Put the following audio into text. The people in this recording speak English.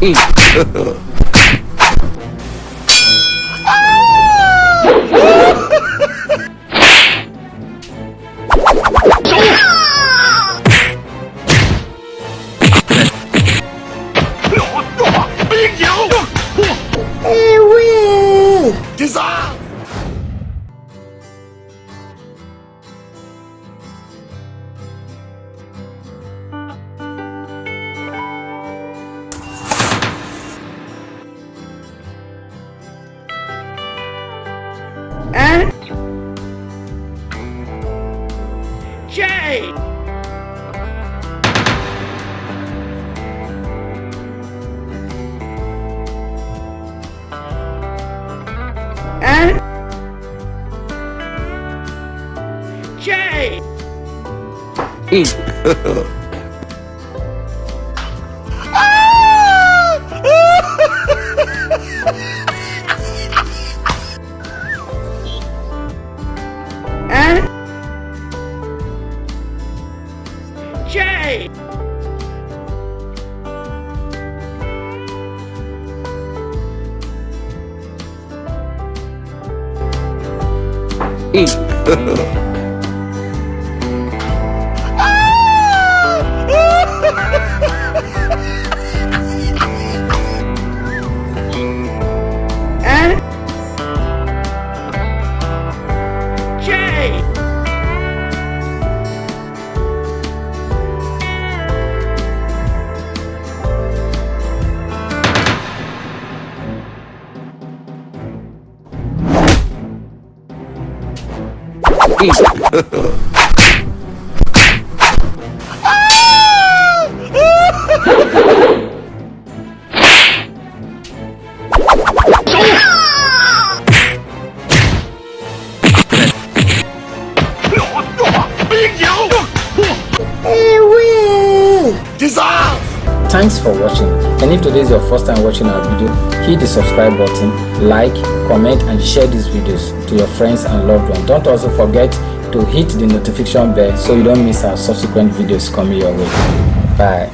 J. And J. And J. And J. Thanks for watching, and if today is your first time watching our video, hit the subscribe button, like, comment and share these videos to your friends and loved ones. Don't also forget to hit the notification bell so you don't miss our subsequent videos coming your way. Bye.